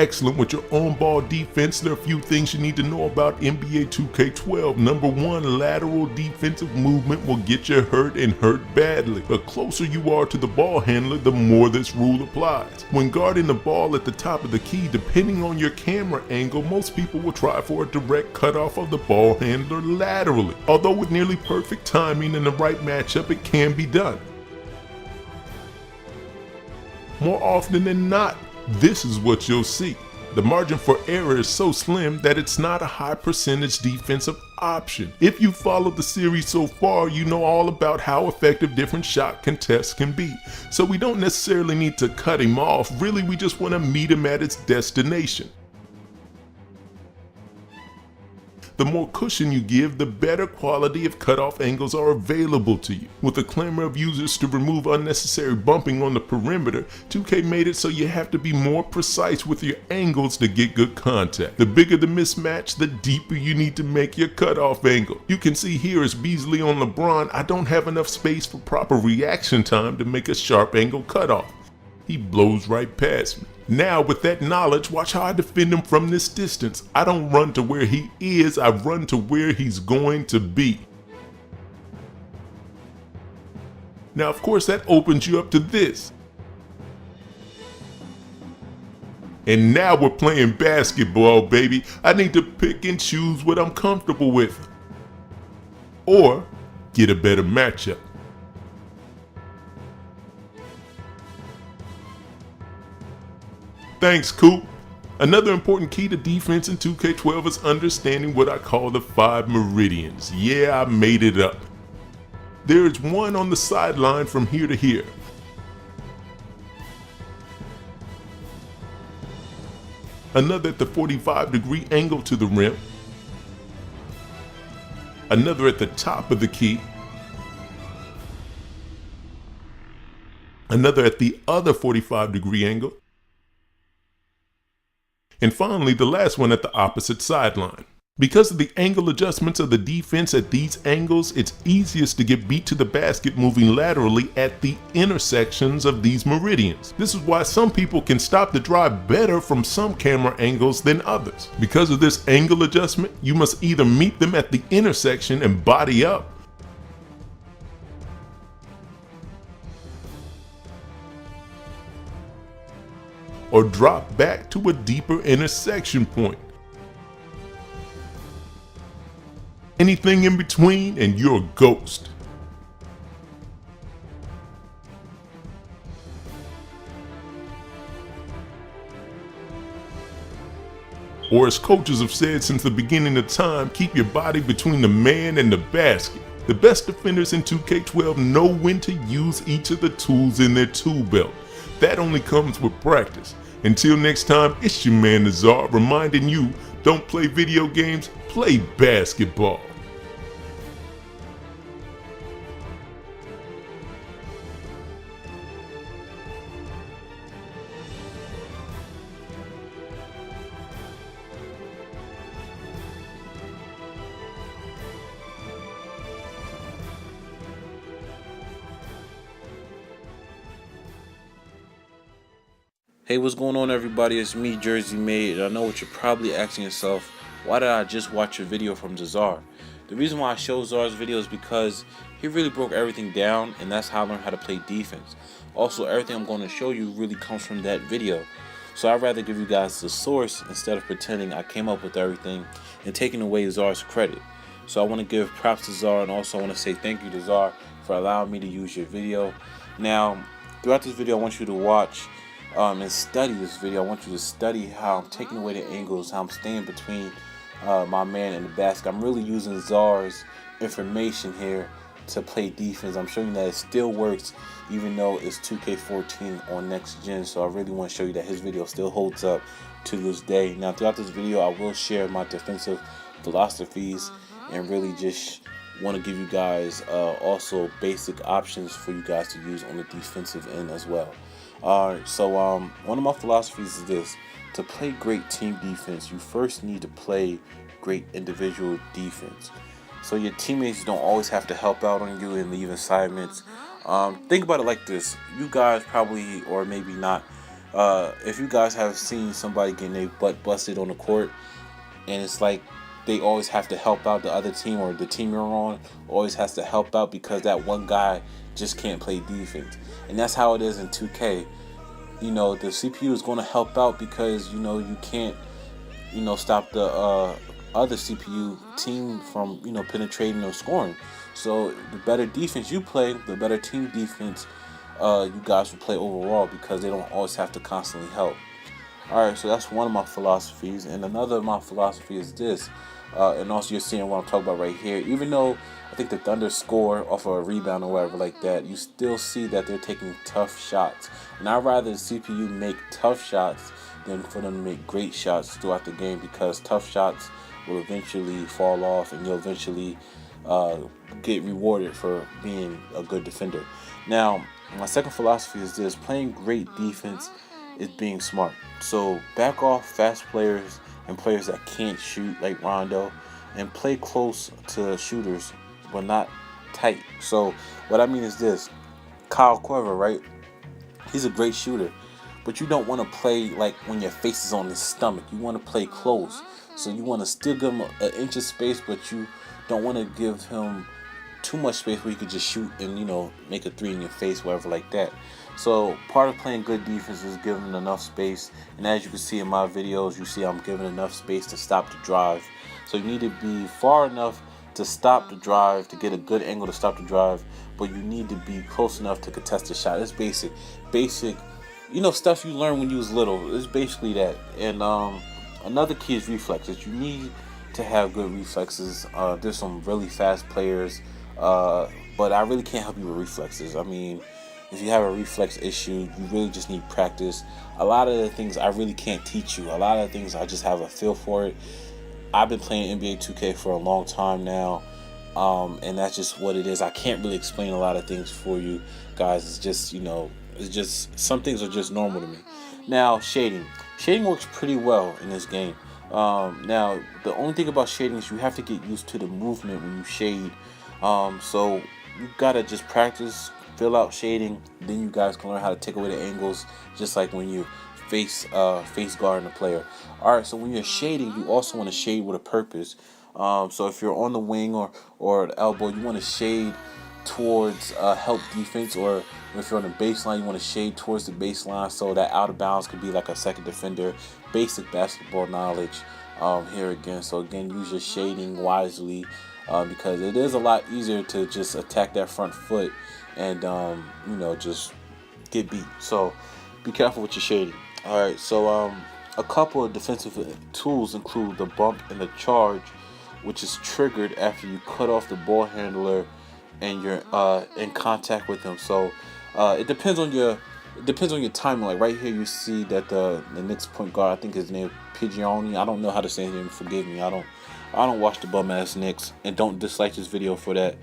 excellent with your on-ball defense, there are a few things you need to know about NBA 2K12. Number one, lateral defensive movement will get you hurt and hurt badly. The closer you are to the ball handler, the more this rule applies. When guarding the ball at the top of the key, depending on your camera angle, most people will try for a direct cutoff of the ball handler laterally. Although with nearly perfect timing and the right matchup, it can be done. More often than not, this is what you'll see. The margin for error is so slim that it's not a high percentage defensive option. If you followed the series so far, you know all about how effective different shot contests can be. So we don't necessarily need to cut him off, really we just want to meet him at its destination. The more cushion you give, the better quality of cutoff angles are available to you. With the clamor of users to remove unnecessary bumping on the perimeter, 2K made it so you have to be more precise with your angles to get good contact. The bigger the mismatch, the deeper you need to make your cutoff angle. You can see here as Beasley on LeBron, I don't have enough space for proper reaction time to make a sharp angle cutoff. He blows right past me. Now with that knowledge, watch how I defend him from this distance. I don't run to where he is, I run to where he's going to be. Now of course that opens you up to this. And now we're playing basketball, baby. I need to pick and choose what I'm comfortable with. Or get a better matchup. Thanks, Coop. Another important key to defense in 2K12 is understanding what I call the 5 meridians. Yeah, I made it up. There is one on the sideline from here to here. Another at the 45-degree angle to the rim. Another at the top of the key. Another at the other 45-degree angle. And finally, the last one at the opposite sideline. Because of the angle adjustments of the defense at these angles, it's easiest to get beat to the basket moving laterally at the intersections of these meridians. This is why some people can stop the drive better from some camera angles than others. Because of this angle adjustment, you must either meet them at the intersection and body up, or drop back to a deeper intersection point. Anything in between and you're a ghost. Or as coaches have said since the beginning of time, keep your body between the man and the basket. The best defenders in 2K12 know when to use each of the tools in their tool belt. That only comes with practice. Until next time, it's your man Nazar reminding you, don't play video games, play basketball. Hey, what's going on, everybody? It's me, Jersey Made, and I know what you're probably asking yourself, why did I just watch a video from Zar? The reason why I show Zar's video is because he really broke everything down, and that's how I learned how to play defense. Also, everything I'm going to show you really comes from that video. So I'd rather give you guys the source instead of pretending I came up with everything and taking away Zar's credit. So I want to give props to Zar, and also I want to say thank you to Zar for allowing me to use your video. Now, throughout this video, I want you to watch and study this video. I want you to study how I'm taking away the angles, how I'm staying between my man and the basket. I'm really using Zar's information here to play defense. I'm showing you that it still works even though it's 2K14 on next gen. So I really want to show you that his video still holds up to this day. Now throughout this video, I will share my defensive philosophies and really just want to give you guys also basic options for you guys to use on the defensive end as well. Alright, so one of my philosophies is this: to play great team defense, you first need to play great individual defense. So your teammates don't always have to help out on you and leave assignments. Think about it like this: you guys probably, or maybe not, If you guys have seen somebody getting their butt busted on the court, and it's like they always have to help out the other team, or the team you're on always has to help out because that one guy just can't play defense. And that's how it is in 2K. The CPU is going to help out because you can't stop the other CPU team from penetrating or scoring. So the better defense you play, the better team defense you guys will play overall, because they don't always have to constantly help. Alright, so that's one of my philosophies. And another of my philosophy is this. And also you're seeing what I'm talking about right here. Even though I think the Thunder score off of a rebound or whatever like that, you still see that they're taking tough shots. And I'd rather the CPU make tough shots than for them to make great shots throughout the game, because tough shots will eventually fall off and you'll eventually get rewarded for being a good defender. Now, my second philosophy is this: playing great defense is being smart. So back off fast players and players that can't shoot like Rondo, and play close to shooters but not tight. So what I mean is this: Kyle Korver, right? He's a great shooter, but you don't want to play like when your face is on his stomach. You want to play close. So you want to still give him an inch of space, but you don't want to give him too much space where you could just shoot and make a three in your face, whatever like that. So part of playing good defense is giving enough space, and as you can see in my videos, you see I'm giving enough space to stop the drive. So you need to be far enough to stop the drive, to get a good angle to stop the drive, but you need to be close enough to contest the shot. It's basic stuff you learn when you was little. It's basically that. And another key is reflexes. You need to have good reflexes. There's some really fast players, but I really can't help you with reflexes. I mean, if you have a reflex issue, you really just need practice. A lot of the things I really can't teach you. A lot of the things I just have a feel for it. I've been playing NBA 2K for a long time now, and that's just what it is. I can't really explain a lot of things for you guys. It's just some things are just normal to me. Now, shading works pretty well in this game. Now, the only thing about shading is you have to get used to the movement when you shade. So you gotta just practice, fill out shading. Then you guys can learn how to take away the angles, just like when you face guarding a player. All right. So when you're shading, you also want to shade with a purpose. So if you're on the wing or the elbow, you want to shade towards help defense, or if you're on the baseline, you want to shade towards the baseline so that out of bounds could be like a second defender. Basic basketball knowledge here again. So again, use your shading wisely, because it is a lot easier to just attack that front foot and just get beat. So be careful with your shading. All right. So a couple of defensive tools include the bump and the charge, which is triggered after you cut off the ball handler and you're in contact with them. So it depends on your timing. Like right here, you see that the Knicks point guard, I think his name Pigioni. I don't know how to say his name. Forgive me. I don't watch the bum ass Knicks, and don't dislike this video for that.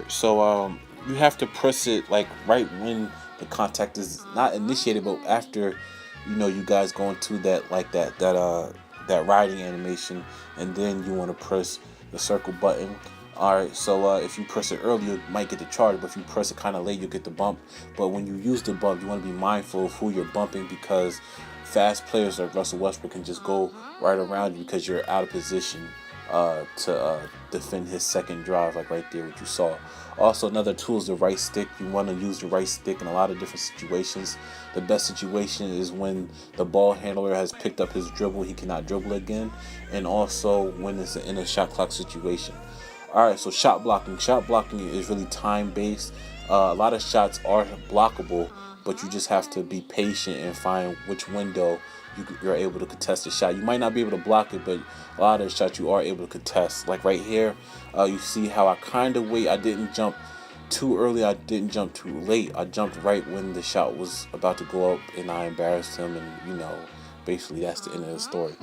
So you have to press it like right when the contact is not initiated, but after you guys go into that riding animation, and then you want to press the circle button. Alright, so if you press it early, you might get the charge, but if you press it kind of late, you'll get the bump. But when you use the bump, you want to be mindful of who you're bumping, because fast players like Russell Westbrook can just go right around you because you're out of position to defend his second drive, like right there, what you saw. Also, another tool is the right stick. You want to use the right stick in a lot of different situations. The best situation is when the ball handler has picked up his dribble, he cannot dribble again, and also when it's in a shot clock situation. Alright, so shot blocking. Shot blocking is really time-based. A lot of shots are blockable, but you just have to be patient and find which window you're able to contest the shot. You might not be able to block it, but a lot of the shots you are able to contest. Like right here, you see how I kind of wait. I didn't jump too early. I didn't jump too late. I jumped right when the shot was about to go up, and I embarrassed him, and basically that's the end of the story.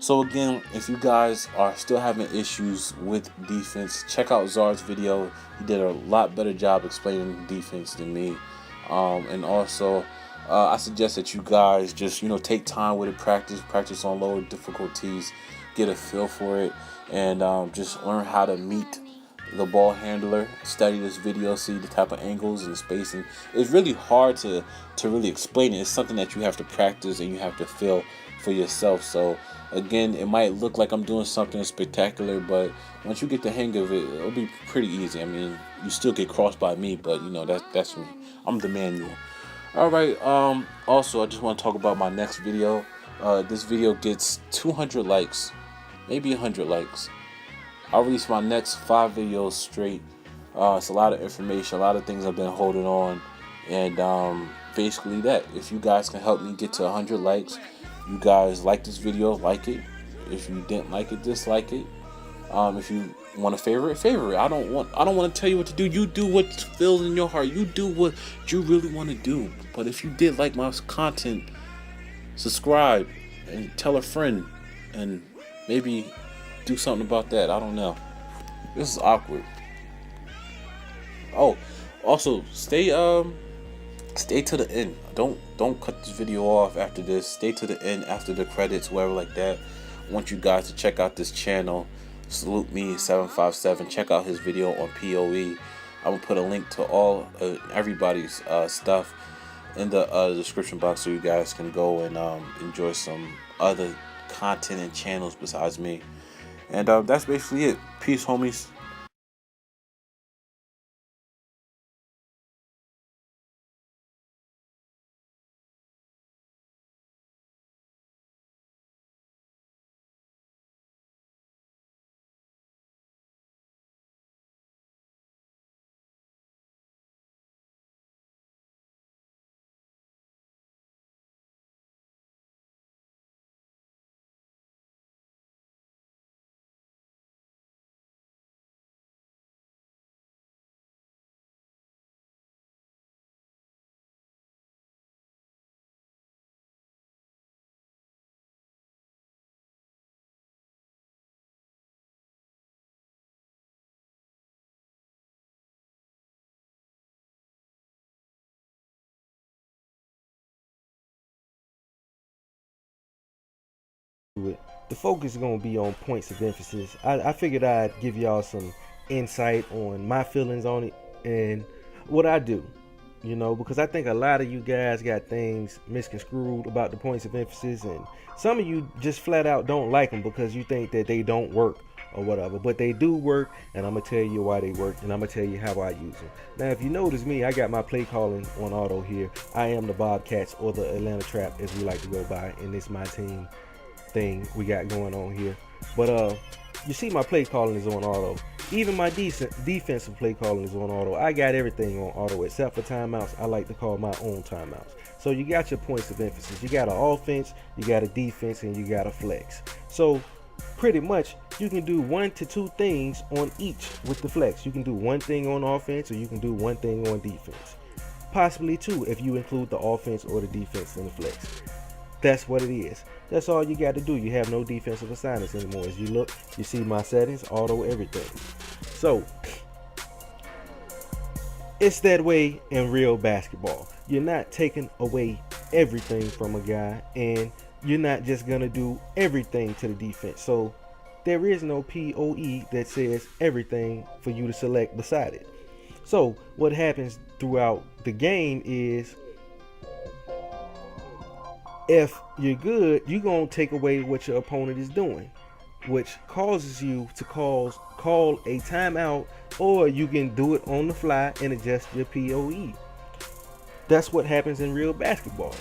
So again, if you guys are still having issues with defense, check out Czar's video. He did a lot better job explaining defense than me. And also, I suggest that you guys just take time with it, practice on lower difficulties, get a feel for it, and just learn how to meet the ball handler, study this video, see the type of angles and spacing. It's really hard to really explain it. It's something that you have to practice and you have to feel for yourself. So again, it might look like I'm doing something spectacular, but once you get the hang of it, it'll be pretty easy. I mean, you still get crossed by me, but you know, that's me. I'm the manual. All right. Also, I just want to talk about my next video. This video gets 200 likes, maybe 100 likes. I'll release my next 5 videos straight. It's a lot of information, a lot of things I've been holding on, and basically that. If you guys can help me get to 100 likes, you guys like this video, like it. If you didn't like it, dislike it. If you want to favorite it. I don't want to tell you what to do. You do what feels in your heart. You do what you really want to do. But if you did like my content, subscribe and tell a friend, and maybe do something about that. I don't know. This is awkward. Oh, also stay to the end. Don't cut this video off after this. Stay to the end after the credits, whatever like that. I want you guys to check out this channel. Salute Me 757. Check out his video on POE. I'm gonna put a link to all everybody's stuff in the description box so you guys can go and enjoy some other content and channels besides me. And that's basically it. Peace, homies. The focus is going to be on points of emphasis. I figured I'd give y'all some insight on my feelings on it and what I do, you know, because I think a lot of you guys got things misconstrued about the points of emphasis, and some of you just flat out don't like them because you think that they don't work or whatever, but they do work, and I'm gonna tell you why they work, and I'm gonna tell you how I use them. Now, if you notice me, I got my play calling on auto here. I am the Bobcats, or the Atlanta Trap as we like to go by, and it's my team thing we got going on here. But you see my play calling is on auto. Even my defensive play calling is on auto. I got everything on auto except for timeouts. I like to call my own timeouts. So you got your points of emphasis. You got an offense, you got a defense, and you got a flex. So pretty much you can do 1 to 2 things on each with the flex. You can do one thing on offense, or you can do one thing on defense. Possibly 2 if you include the offense or the defense in the flex. That's what it is. That's all you got to do. You have no defensive assignments anymore. As you look, you see my settings, auto, everything. So it's that way in real basketball. You're not taking away everything from a guy, and you're not just going to do everything to the defense. So there is no POE that says everything for you to select beside it. So what happens throughout the game is, if you're good, you're going to take away what your opponent is doing, which causes you to call a timeout, or you can do it on the fly and adjust your POE. That's what happens in real basketball.